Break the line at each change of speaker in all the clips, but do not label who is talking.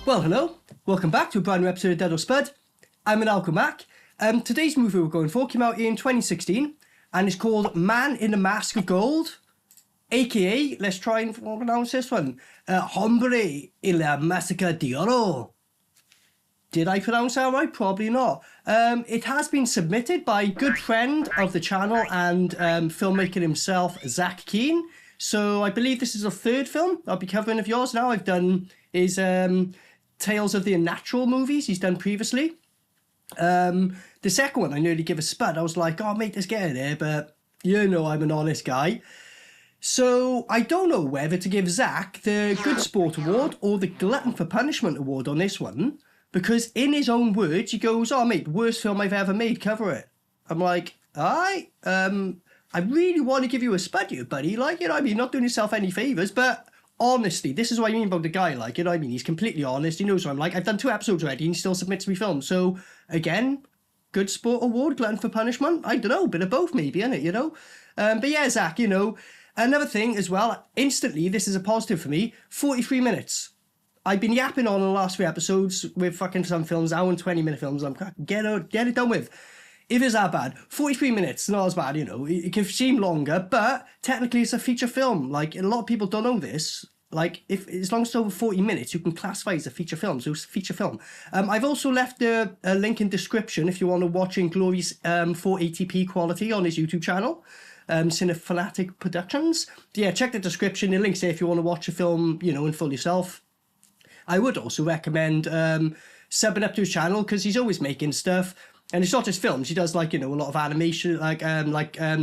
Well, hello. Welcome back to a brand new episode of Dead or Spud. I'm Maniacal Mac. Today's movie we're going for came out in 2016 and it's called Man in a Mask of Gold, aka, let's try and pronounce this one, Hombre en la Mascara De Oro. Did I pronounce that right? Probably not. It has been submitted by a good friend of the channel and filmmaker himself, Zach Keane. So I believe this is the third film I'll be covering of yours now. I've done his Tales of the Unnatural movies he's done previously. The second one I nearly give a spud. I was like, oh mate, let's get in there, but you know I'm an honest guy. So I don't know whether to give Zach the Good Sport Award or the Glutton for Punishment Award on this one, because in his own words he goes, oh mate, worst film I've ever made, cover it. I'm like, alright, I really want to give you a spud here, buddy. Like, you know what I mean? Not doing yourself any favours, but honestly, this is what I mean about the guy. Like, you know what I mean? He's completely honest. He knows what I'm like. I've done 2 episodes already and he still submits me films. So, again, Good Sport Award, Glutton for Punishment. I don't know, bit of both maybe, innit, you know? But yeah, Zach, you know, another thing as well, instantly, this is a positive for me, 43 minutes. I've been yapping on the last 3 episodes with fucking some films, hour and 20-minute films. I'm get it done with. If it's that bad, 43 minutes, not as bad, you know. It can seem longer, but technically it's a feature film. Like, a lot of people don't know this. Like, as long as it's over 40 minutes, you can classify it as a feature film. So it's a feature film. I've also left a link in description if you want to watch in glorious 480p quality on his YouTube channel, Cinefanatic Productions. Yeah, check the description. The link's there if you want to watch a film, you know, in full yourself. I would also recommend subbing up to his channel because he's always making stuff. And it's not just films. He does, like, you know, a lot of animation, like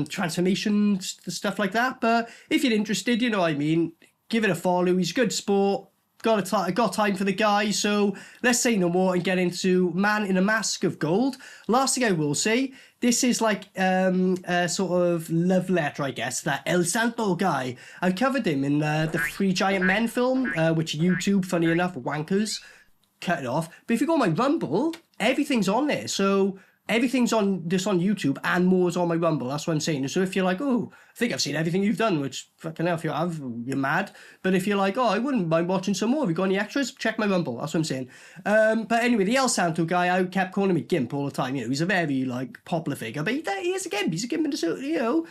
transformation stuff like that. But if you're interested, you know what I mean, give it a follow. He's a good sport. Got time for the guy. So let's say no more and get into Man in a Mask of Gold. Last thing I will say, this is like a sort of love letter, I guess, that El Santo guy. I've covered him in the Three Giant Men film, which YouTube, funny enough, wankers, cut it off. But if you go on my Rumble, everything's on there. So everything's on YouTube and more is on my Rumble. That's what I'm saying. So if you're like, oh, I think I've seen everything you've done, which fucking hell, if you have, you're mad. But if you're like, oh, I wouldn't mind watching some more, have you got any extras? Check my Rumble. That's what I'm saying. But anyway, the El Santo guy, I kept calling him Gimp all the time. You know, he's a very, like, popular figure. But he is a Gimp. He's a Gimp in the suit, you know.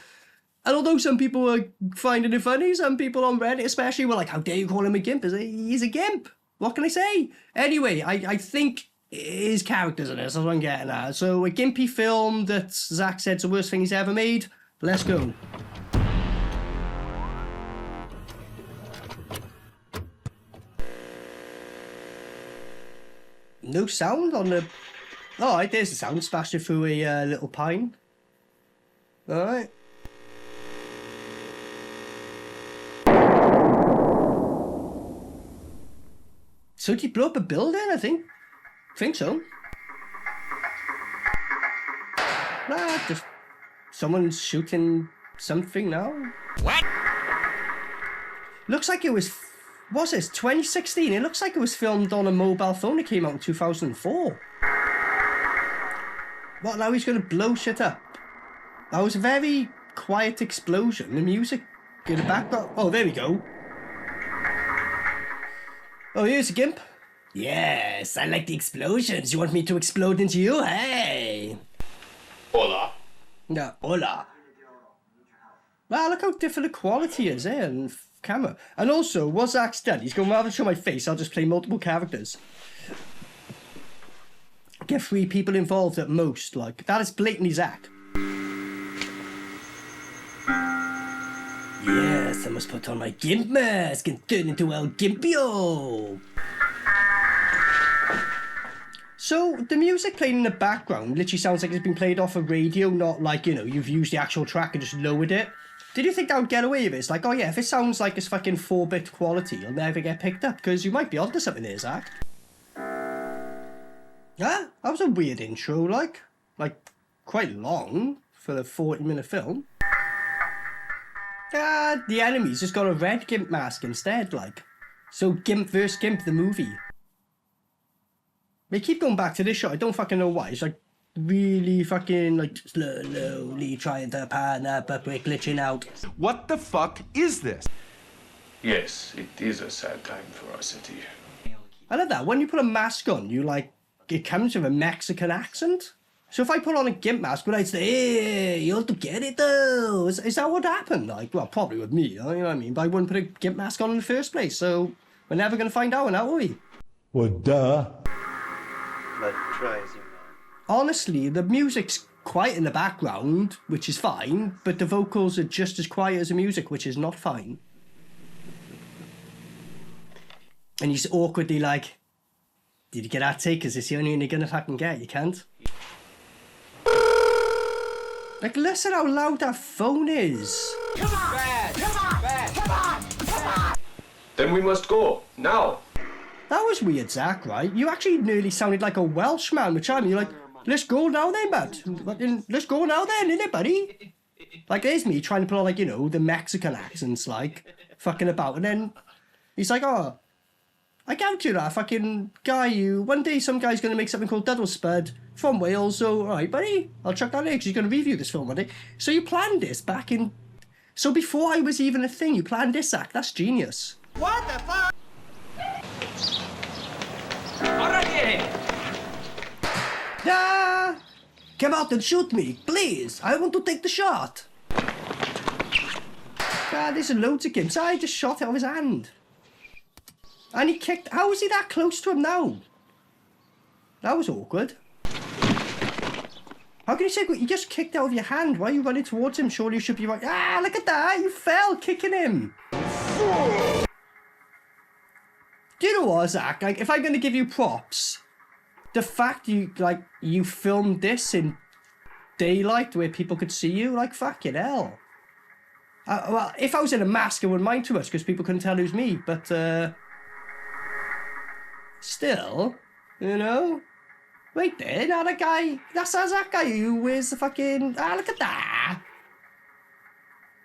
And although some people are finding it funny, some people on Reddit especially were like, how dare you call him a Gimp? He's a Gimp. What can I say? Anyway, I think his characters in this, that's what I'm getting at. So a gimpy film that Zach said's the worst thing he's ever made. Let's go. No sound on the... Oh, right, there's the sound. Smashed it through a little pine. Alright. So did he blow up a building, I think? Think so. Nah, just someone's shooting something now. What? Looks like it was... What's this? 2016? It looks like it was filmed on a mobile phone. It came out in 2004. What, now he's going to blow shit up? That was a very quiet explosion. The music in the background... Oh, there we go. Oh, here's a Gimp. Yes, I like the explosions. You want me to explode into you? Hey!
Hola.
Yeah, hola. Wow, look how different the quality is, eh, on camera. And also, what Zach's done, he's going, rather than show my face, I'll just play multiple characters. Get 3 people involved at most, like, that is blatantly Zach. Yes, I must put on my Gimp mask and turn into El Gimpio. So, the music playing in the background literally sounds like it's been played off a radio, not like, you know, you've used the actual track and just lowered it. Did you think that would get away with it? It's like, oh yeah, if it sounds like it's fucking 4-bit quality, it'll never get picked up, because you might be onto something there, Zach. Yeah, that was a weird intro, like quite long for a 40-minute film. The enemy's just got a red Gimp mask instead, like. So Gimp vs. Gimp, the movie. They keep going back to this shot, I don't fucking know why. It's like really fucking like slowly trying to pan up, but we're glitching out.
What the fuck is this?
Yes, it is a sad time for our city.
I love that. When you put a mask on, you like, it comes with a Mexican accent. So if I put on a gimp mask, would I say, hey, you want to get it though? Is that what happened? Like, well, probably with me, you know what I mean? But I wouldn't put a gimp mask on in the first place, so we're never going to find out now, are we?
Well, duh.
But try as you may.
Honestly, the music's quiet in the background, which is fine, but the vocals are just as quiet as the music, which is not fine. And he's awkwardly like, did you get that take? Is this the only one you're gonna fucking get? You can't. Like, listen how loud that phone is.
Come on! Bad. Come on! Bad. Come on! Come on!
Then we must go, now.
That was weird, Zach, right? You actually nearly sounded like a Welshman, which I'm, you're like, let's go now then, bud. Let's go now then, innit, buddy? Like, there's me trying to put on, like, you know, the Mexican accents, like, fucking about, and then he's like, oh, I can't you that fucking guy, one day some guy's going to make something called DUD Spud from Wales, so, alright, buddy, I'll chuck that in, because he's going to review this film one day. So you planned this back in... So before I was even a thing, you planned this, Zach. That's genius.
What the fuck?
Ah! Come out and shoot me, please. I want to take the shot. Ah, there's loads of gimps. I just shot it off his hand. And he kicked... How is he that close to him now? That was awkward. How can you say... You just kicked out of your hand. Why are you running towards him? Surely you should be like... Ah, look at that. You fell kicking him. Do you know what, Zach? Like, if I'm going to give you props... The fact you filmed this in daylight where people could see you, like, fucking hell. Well, if I was in a mask, I wouldn't mind too much because people couldn't tell who's me, but, still, you know? Wait there, now that guy, that's that guy who wears the fucking, look at that.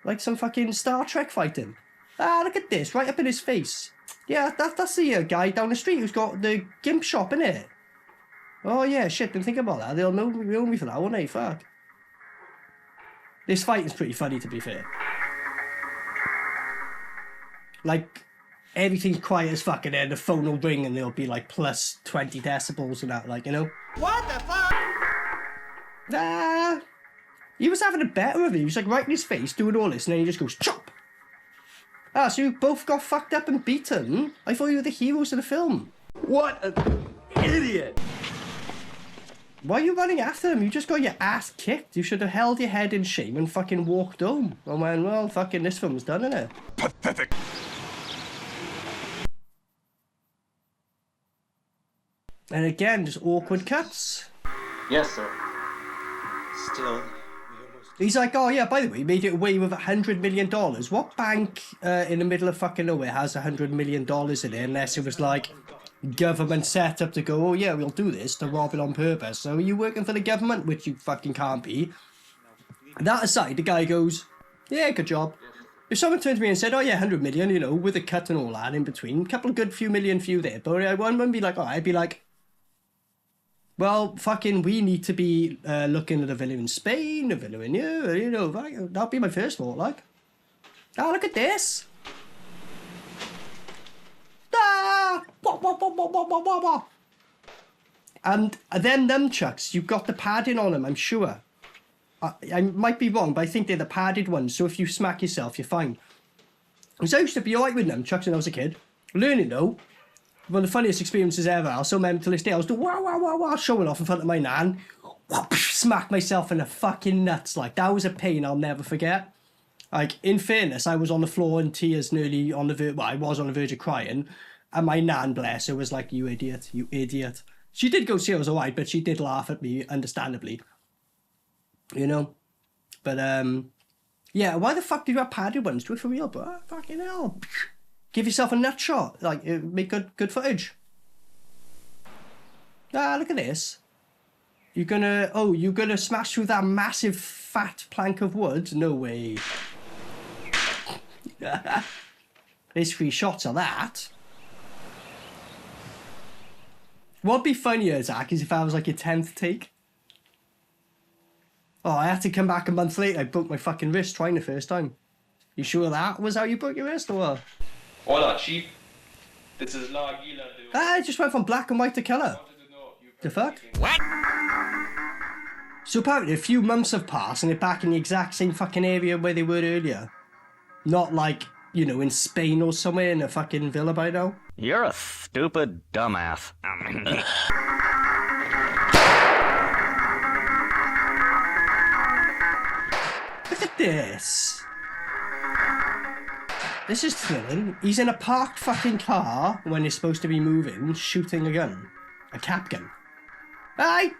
Like some fucking Star Trek fighting. Look at this, right up in his face. Yeah, that's the guy down the street who's got the gimp shop, innit? Oh yeah, shit, didn't think about that. They'll know me for that, won't they? Fuck. This fight is pretty funny, to be fair. Like, everything's quiet as fuck, and then the phone will ring and there'll be like plus 20 decibels and that, like, you know?
What the fuck?
He was having a better of it. He was like right in his face doing all this, and then he just goes, chop! So you both got fucked up and beaten? I thought you were the heroes of the film.
What an idiot!
Why are you running after him? You just got your ass kicked. You should have held your head in shame and fucking walked home. And went, well, fucking this film's done, innit?
Pathetic.
And again, just awkward cuts.
Yes, sir.
Still,
He's like, oh yeah, by the way, made it away with $100 million. What bank in the middle of fucking nowhere has $100 million in it unless it was like government set up to go, oh yeah, we'll do this to rob it on purpose. So are you working for the government? Which you fucking can't be. That aside, the guy goes, yeah, good job. If someone turned to me and said, oh yeah, 100 million, you know, with a cut and all that in between, a couple of good few million for you there, but I wouldn't be like, oh, I'd be like, well, fucking, we need to be looking at a villa in Spain, a villa in here, you know, that'd be my first thought, like. Oh, look at this. And them nunchucks, you've got the padding on them, I'm sure. I might be wrong, but I think they're the padded ones, so if you smack yourself, you're fine. Because I used to be alright with nunchucks when I was a kid. Learning though, one of the funniest experiences ever. I'll still remember to this day. I was doing wow, showing off in front of my nan. Smacked myself in the fucking nuts. Like, that was a pain I'll never forget. Like, in fairness, I was on the floor in tears, nearly on the verge. Well, I was on the verge of crying. And my nan, bless her, was like, you idiot, you idiot. She did go see I was alright, but she did laugh at me, understandably. You know? But, yeah, why the fuck did you have padded ones? Do it for real, bro. Fucking hell. Give yourself a nut shot. Like, make good footage. Look at this. You're gonna smash through that massive fat plank of wood? No way. There's 3 shots of that. What'd be funnier, Zach, is if I was like your 10th take. Oh, I had to come back a month later. I broke my fucking wrist trying the first time. You sure that was how you broke your wrist, or what?
Hola, chief. This is La Aguila, dude.
I just went from black and white to colour. The fuck?
What?
So apparently a few months have passed and they're back in the exact same fucking area where they were earlier. Not like, you know, in Spain or somewhere in a fucking villa by now.
You're a stupid dumbass.
Look at this. This is thrilling. He's in a parked fucking car when he's supposed to be moving, shooting a gun. A cap gun. Aye!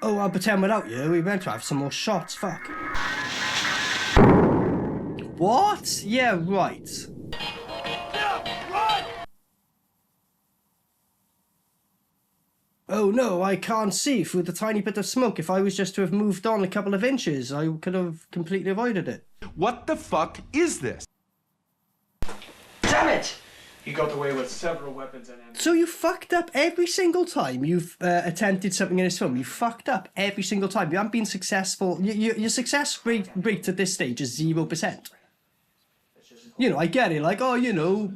Oh, I'll pretend without you. We meant to have some more shots. Fuck. What? Yeah, right. Oh no, I can't see through the tiny bit of smoke. If I was just to have moved on a couple of inches, I could have completely avoided it.
What the fuck is this?
Damn it!
He got away with several weapons and ammunition.
So you fucked up every single time you've attempted something in this film. You fucked up every single time. You haven't been successful. Your success rate at this stage is 0%. You know, I get it. Like, oh, you know,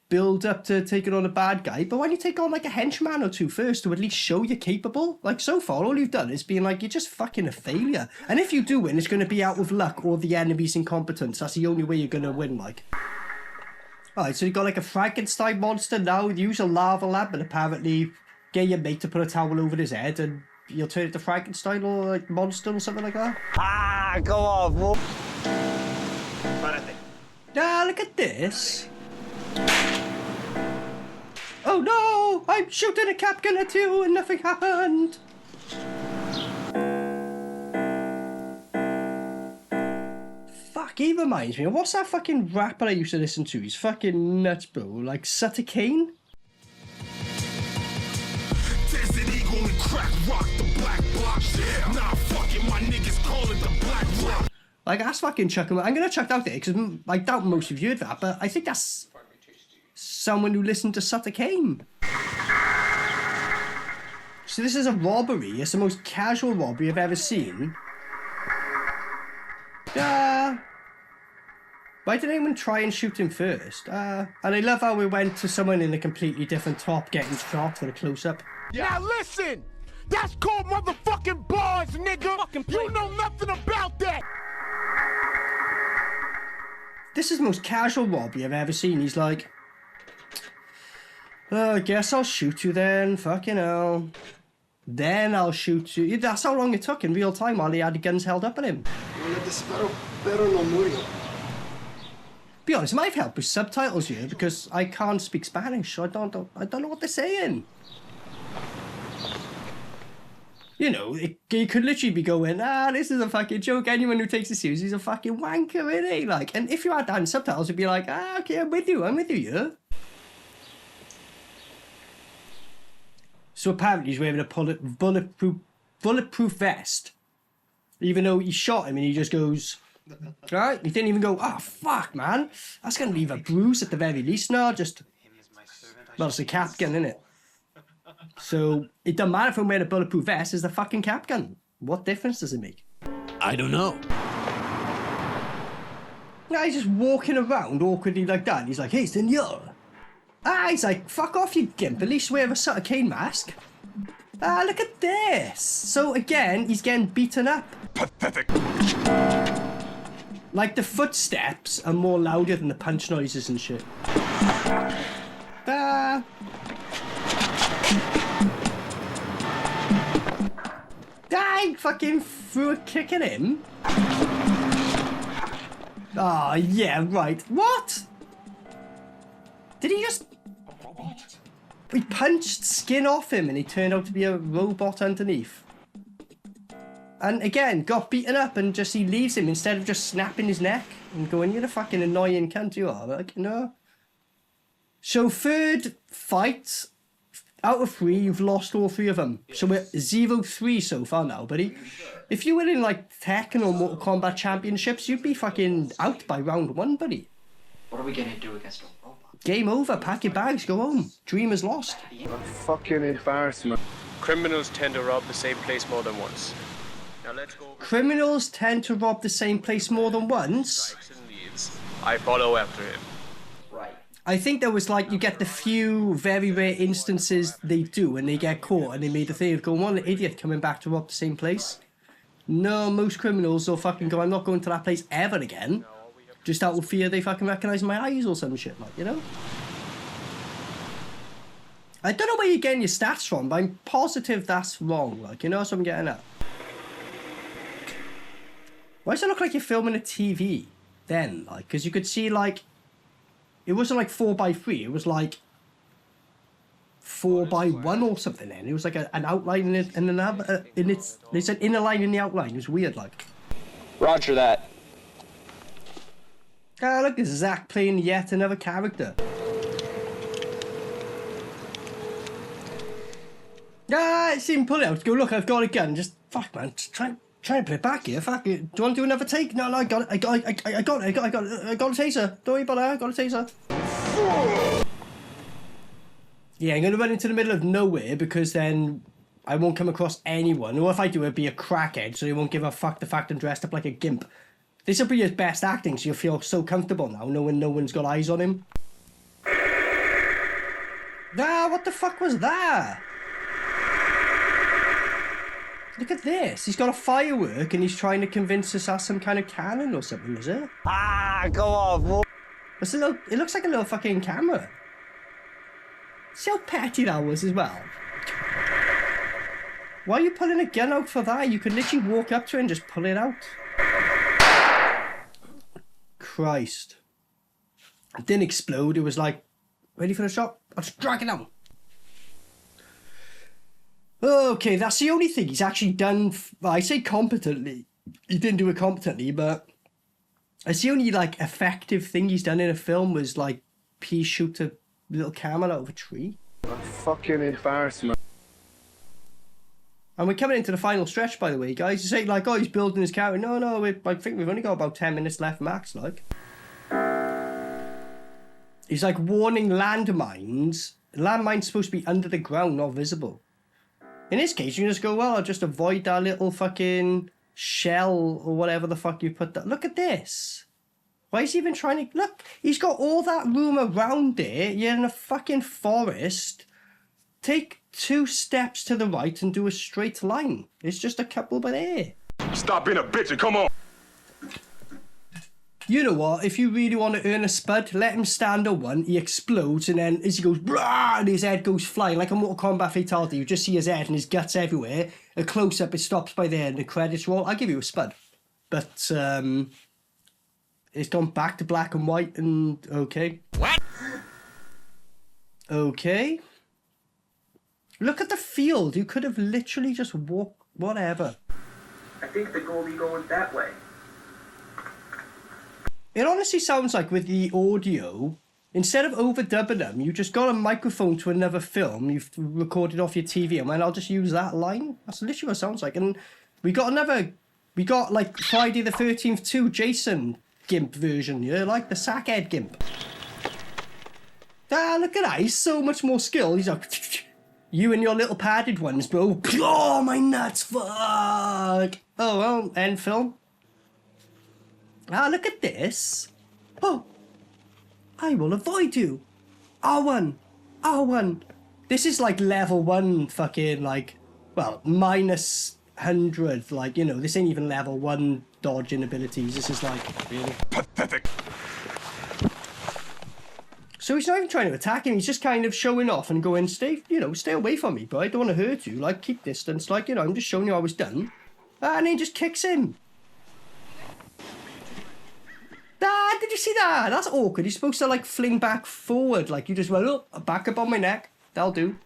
build up to taking on a bad guy. But why don't you take on like a henchman or two first to at least show you're capable? Like, so far, all you've done is being like, you're just fucking a failure. And if you do win, it's going to be out of luck or the enemy's incompetence. That's the only way you're going to win, like. Alright, so you got like a Frankenstein monster now. Use a lava lamp and apparently get your mate to put a towel over his head and you'll turn it to Frankenstein or like monster or something like that.
Ah, go on, fool.
Ah, look at this. Oh no! I'm shooting a cap gun at you and nothing happened. Fuck, he reminds me of what's that fucking rapper I used to listen to? He's fucking nuts, bro. Like Sutter Keane?
Desert Eagle and crack rock the black block. Yeah. Nah, fucking my niggas call it the black rock.
Like, that's fucking chucking. I'm gonna chuck out there because I doubt most of you heard that, but I think that's someone who listened to Sutter Keane. So this is a robbery. It's the most casual robbery I've ever seen. Why did anyone try and shoot him first? And I love how we went to someone in a completely different top getting shot for a close-up.
Now listen, that's called motherfucking bars, nigga. You know nothing about that.
This is the most casual robbery I've ever seen. He's like, oh, I guess I'll shoot you then. Fucking hell. Then I'll shoot you. That's how long it took in real time while he had the guns held up at him. Be honest, I might have helped with subtitles here because I can't speak Spanish, so I don't know what they're saying. You know, you could literally be going, this is a fucking joke. Anyone who takes it seriously is a fucking wanker, isn't he? Like, and if you had that in subtitles, it'd be like, okay, I'm with you, yeah? So apparently he's wearing a bulletproof vest. Even though he shot him and he just goes, right? He didn't even go, oh, fuck, man. That's going to leave a bruise at the very least. No, just, well, it's a cap gun, isn't it? So it doesn't matter if I'm wearing a bulletproof vest, it's a fucking cap gun. What difference does it make?
I don't know.
Now he's just walking around awkwardly like that. And he's like, hey, senor. He's like, fuck off, you gimp. At least wear a Sutter Kane mask. Look at this. So again, he's getting beaten up.
Pathetic.
Like the footsteps are more louder than the punch noises and shit. I fucking threw a kick at him. Oh, yeah, right. What? Did he just... We punched skin off him and he turned out to be a robot underneath. And again, got beaten up and just he leaves him instead of just snapping his neck and going, you're a fucking annoying cunt you are. Like, no. So third fight, out of 3, you've lost all 3 of them. So we're 0-3 so far now, buddy. If you were in like Tekken or Mortal Kombat Championships, you'd be fucking out by round 1, buddy.
What are we gonna do against a robot?
Game over, pack your bags, go home. Dream is lost.
Fucking embarrassment.
Criminals tend to rob the same place more than once. Now let's go.
Criminals tend to rob the same place more than once.
Strikes and leaves. I follow after him.
Right.
I think there was like, you get the few very rare instances they do and they get caught and they made the thing of going, what an idiot coming back to rob the same place. No, most criminals will fucking go, I'm not going to that place ever again. Just out of fear they fucking recognise my eyes or some shit, like, you know? I don't know where you're getting your stats from, but I'm positive that's wrong, like, you know what I'm getting at? Why does it look like you're filming a TV then, like, because you could see, like, it wasn't like 4x3, it was like 4x1 or something then. It was like an outline in it, and another, there's an inner line in the outline, it was weird, like.
Roger that.
Ah, look, it's Zach playing yet another character. Ah, see him pull it out, go, look, I've got a gun, just, fuck man, just try and put it back here, fuck it. Do you want to do another take? No, I got it, I got a taser, don't worry about that, I got a taser. Yeah, I'm going to run into the middle of nowhere because then I won't come across anyone, or if I do, it'd be a crackhead, so he won't give a fuck the fact I'm dressed up like a gimp. This will be his best acting, so you'll feel so comfortable now, knowing no one's got eyes on him. Ah, what the fuck was that? Look at this. He's got a firework and he's trying to convince us that's some kind of cannon or something, is it?
Ah, go off, Wolf.
It's a little, it looks like a little fucking camera. See how petty that was as well? Why are you pulling a gun out for that? You could literally walk up to it and just pull it out. Christ. It didn't explode. It was like, ready for the shot? I'll just drag it down. Okay, that's the only thing he's actually done. Well, I say competently. He didn't do it competently, but it's the only like effective thing he's done in a film was like pea shoot a little camera out of a tree.
Fucking embarrassment.
And we're coming into the final stretch, by the way, guys. You say like, oh, he's building his character. No, I think we've only got about 10 minutes left max, like. He's like warning landmines. Landmines supposed to be under the ground, not visible. In this case, you can just go, well, I'll just avoid that little fucking shell or whatever the fuck you put that. Look at this. Why is he even trying to... Look, he's got all that room around it. You're in a fucking forest. Take 2 steps to the right and do a straight line. It's just a couple by there.
Stop being a bitch and come on.
You know what? If you really want to earn a Spud, let him stand on one. He explodes, and then as he goes, brah, and his head goes flying like a Mortal Kombat fatality. You just see his head and his guts everywhere. A close up, it stops by there, and the credits roll. I'll give you a Spud, but it's gone back to black and white. And okay.
What?
Okay. Look at the field. You could have literally just walked. Whatever.
I think the goalie going that way.
It honestly sounds like with the audio, instead of overdubbing them, you just got a microphone to another film, you've recorded off your TV, and I'll just use that line. That's literally what it sounds like. And we got like Friday the 13th 2 Jason Gimp version, yeah, like the Sackhead Gimp. Ah, look at that, he's so much more skilled. He's like, you and your little padded ones, bro. Oh, my nuts, fuck. Oh, well, end film. Ah, look at this. Oh, I will avoid you. R1. This is like level 1 fucking like, well, minus 100. Like, you know, this ain't even level 1 dodging abilities. This is like, really
Pathetic.
So he's not even trying to attack him. He's just kind of showing off and going, stay away from me, bro. I don't want to hurt you. Like, keep distance. Like, you know, I'm just showing you I was done. And he just kicks him. Ah, did you see that? That's awkward. You're supposed to, like, fling back forward. Like, you just went, oh, back up on my neck. That'll do.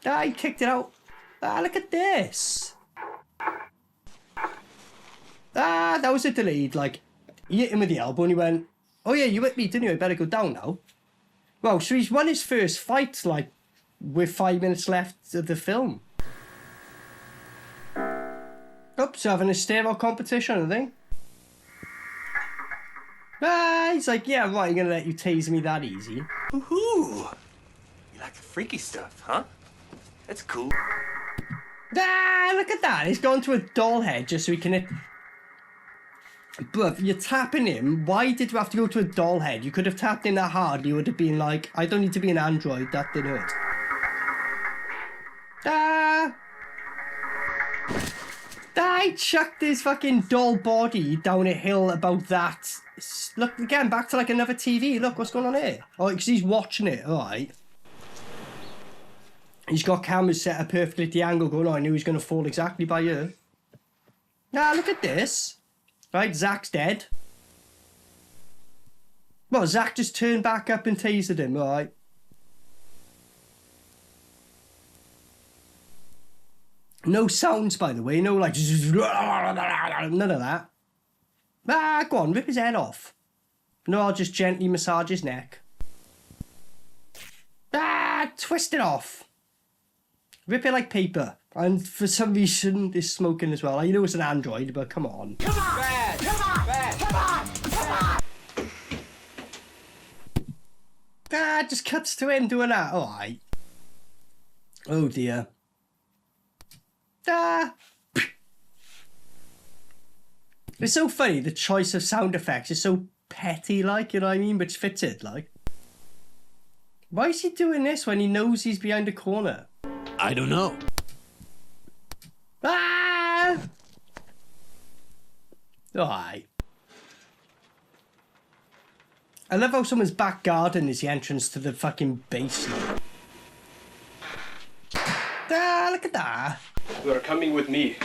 Ah, he kicked it out. Ah, look at this. Ah, that was a delayed, like, he hit him with the elbow and he went, oh yeah, you hit me, didn't you? I better go down now. Well, so he's won his first fight, like, with 5 minutes left of the film. Oops, so having a stare-out competition, I think. Ah, he's like, yeah, right, I'm gonna let you tase me that easy.
Ooh, you like the freaky stuff, huh? That's cool.
Ah, look at that. He's gone to a doll head just so he can hit. But you're tapping him. Why did you have to go to a doll head? You could have tapped him that hard. You would have been like, I don't need to be an android. That didn't hurt. I chucked his fucking doll body down a hill about that. Look, again, back to like another TV. Look, what's going on here? Oh, because he's watching it. All right. He's got cameras set up perfectly at the angle going on. I knew he was going to fall exactly by you. Look at this. Right, Zach's dead. Well, Zach just turned back up and tasered him, all right. No sounds, by the way. No, like... None of that. Go on, rip his head off. No, I'll just gently massage his neck. Twist it off. Rip it like paper. And for some reason, it's smoking as well. I know it's an android, but come on.
Come on! Bad. Come on! Bad. Come on! Come on!
Just cuts to him doing that. All right. Oh, dear. It's so funny, the choice of sound effects is so petty, like, you know what I mean? But it fits it, like. Why is he doing this when he knows he's behind a corner?
I don't know.
Alright. I love how someone's back garden is the entrance to the fucking basement. Look at that.
You are coming with me.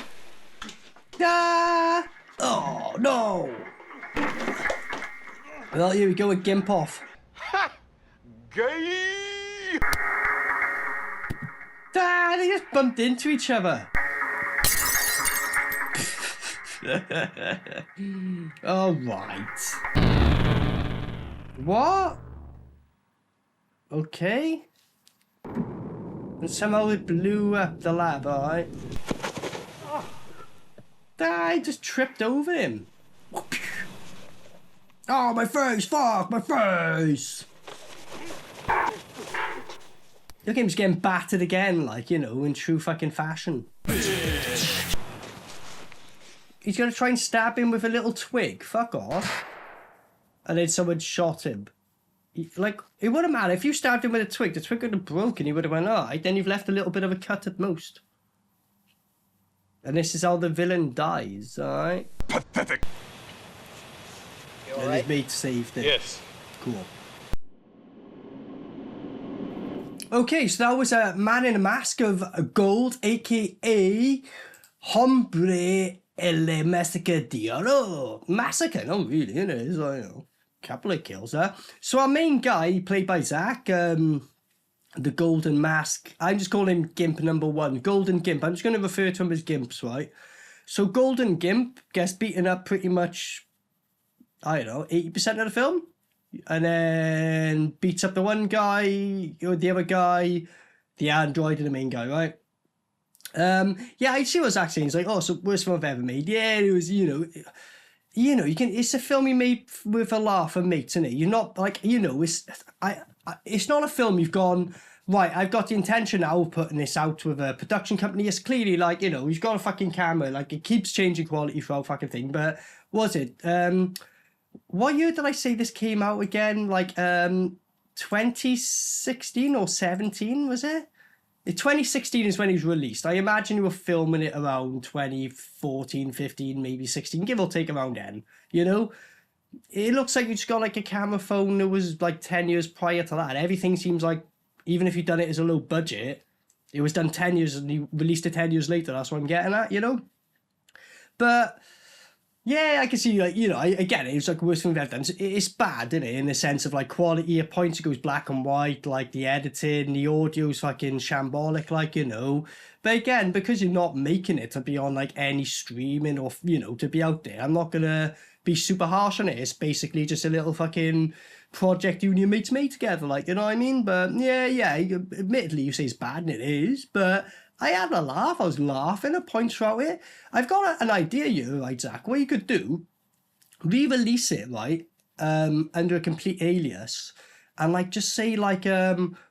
Oh, no. Well, here we go with Gimp off.
Gay!
They just bumped into each other. All right. What? Okay. And somehow it blew up the lab, alright? I just tripped over him. Oh, my face! Fuck, my face! Look at him just getting battered again, like, you know, in true fucking fashion. He's gonna try and stab him with a little twig. Fuck off. And then someone shot him. Like, it wouldn't matter. If you stabbed him with a twig, the twig would have broken. He would have went, alright. Then you've left a little bit of a cut at most. And this is how the villain dies, alright?
Pathetic.
And his mate saved it.
Yes.
Cool. Okay, so that was a man in a mask of gold, aka Hombre el Mascara De Oro. Massacre, not really, you know, it's like, you know, a couple of kills there. So our main guy, played by Zach, the Golden Mask, I'm just calling him Gimp number 1. Golden Gimp, I'm just going to refer to him as Gimps, right? So Golden Gimp gets beaten up pretty much, I don't know, 80% of the film. And then beats up the one guy, or the other guy, the android, and the main guy, right? Yeah, I see what Zach's saying. He's like, oh, so worst film I've ever made. Yeah, it was, you know, you can. It's a film you made with a laugh and mates, isn't it? You're not like, you know, it's not a film you've gone, right, I've got the intention now of putting this out with a production company. It's clearly like, you know, he's got a fucking camera, like it keeps changing quality throughout fucking thing. But was it? What year did I say this came out again? Like 2016 or 17, was it? 2016 is when it was released. I imagine you were filming it around 2014, 15, maybe 16, give or take around then, you know? It looks like you just got like a camera phone that was like 10 years prior to that. Everything seems like, even if you've done it as a low budget, it was done 10 years and you released it 10 years later. That's what I'm getting at, you know? But yeah, I can see, like, you know, I get it. It's like the worst thing I've ever done. It's bad, isn't it? In the sense of like quality at points, it goes black and white, like the editing, the audio's fucking shambolic, like, you know. But again, because you're not making it to be on like any streaming or, you know, to be out there, I'm not gonna be super harsh on it. It's basically just a little fucking project you and your mates made together, like, you know what I mean? But yeah, admittedly, you say it's bad, and it is, but I had a laugh. I was laughing at points throughout it. I've got an idea here, right, Zach? What you could do, re-release it, right, under a complete alias, and like just say like,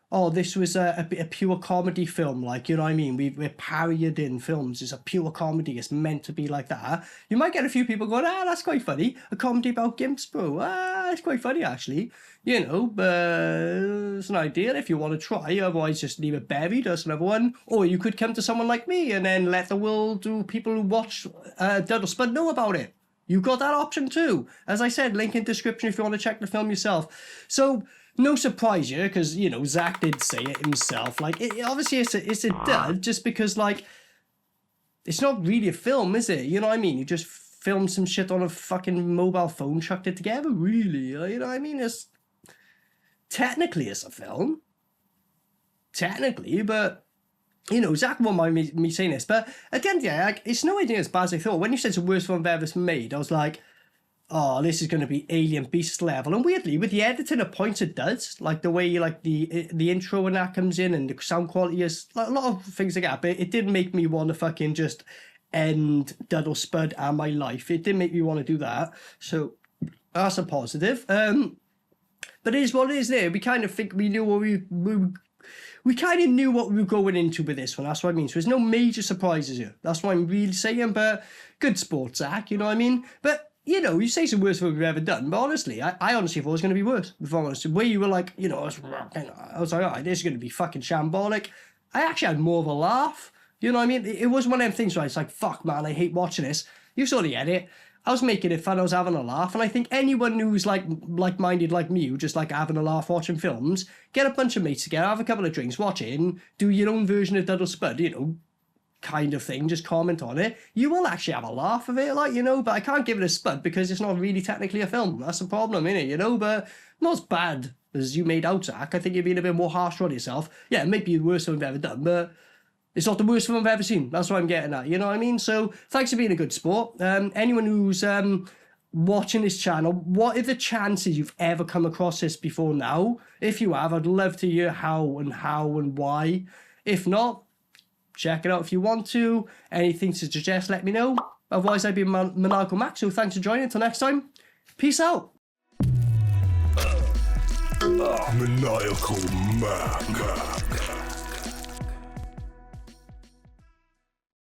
oh, this was a pure comedy film, like, you know what I mean? We're parodying films. It's a pure comedy. It's meant to be like that. You might get a few people going, that's quite funny. A comedy about gimps, bro. It's quite funny, actually. You know, but it's an idea if you want to try. Otherwise, just leave it buried as another one. Or you could come to someone like me and then let the world, do people who watch DUD or Spud know about it. You've got that option too. As I said, link in description if you want to check the film yourself. So, no surprise here, because, you know, Zach did say it himself. Like, obviously it's a dud, just because, like, it's not really a film, is it? You know what I mean? You just filmed some shit on a fucking mobile phone, chucked it together, really. You know what I mean? Technically, it's a film. Technically, but, you know, Zach won't mind me saying this. But, at the end of the day, like, it's no idea as bad as I thought. When you said it's the worst film I've ever made, I was like, oh, this is going to be Alien Beast level. And weirdly, with the editing at points it does, like the way like the intro and that comes in and the sound quality is, like, a lot of things like that, but it did make me want to fucking just end DUD or Spud and my life. It did make me want to do that. So that's a positive. But it is what it is there. We kind of think we knew what we kind of knew what we were going into with this one. That's what I mean. So there's no major surprises here. That's what I'm really saying. But good sport, Zach. You know what I mean? But, you know, you say it's the worst film we've ever done, but honestly, I honestly thought it was going to be worse, if I'm honest. The way you were like, you know, I was like, oh, this is going to be fucking shambolic. I actually had more of a laugh. You know what I mean? It was one of them things where it's like, fuck, man, I hate watching this. You saw the edit. I was making it fun. I was having a laugh. And I think anyone who's like-minded like me, who just like having a laugh watching films, get a bunch of mates together, have a couple of drinks, watch it, and do your own version of DUD or Spud, you know, kind of thing, just comment on it. You will actually have a laugh of it, like, you know, but I can't give it a Spud because it's not really technically a film. That's the problem, innit, you know, but not as bad as you made out, Zach. I think you're being a bit more harsh on yourself. Yeah, it may be the worst film I've ever done, but it's not the worst film I've ever seen. That's what I'm getting at, you know what I mean? So, thanks for being a good sport. Anyone who's watching this channel, what are the chances you've ever come across this before now? If you have, I'd love to hear how and why. If not, check it out if you want to. Anything to suggest, let me know. Otherwise, I've been Maniacal Mac, so thanks for joining. Until next time, peace out.
Maniacal Mac.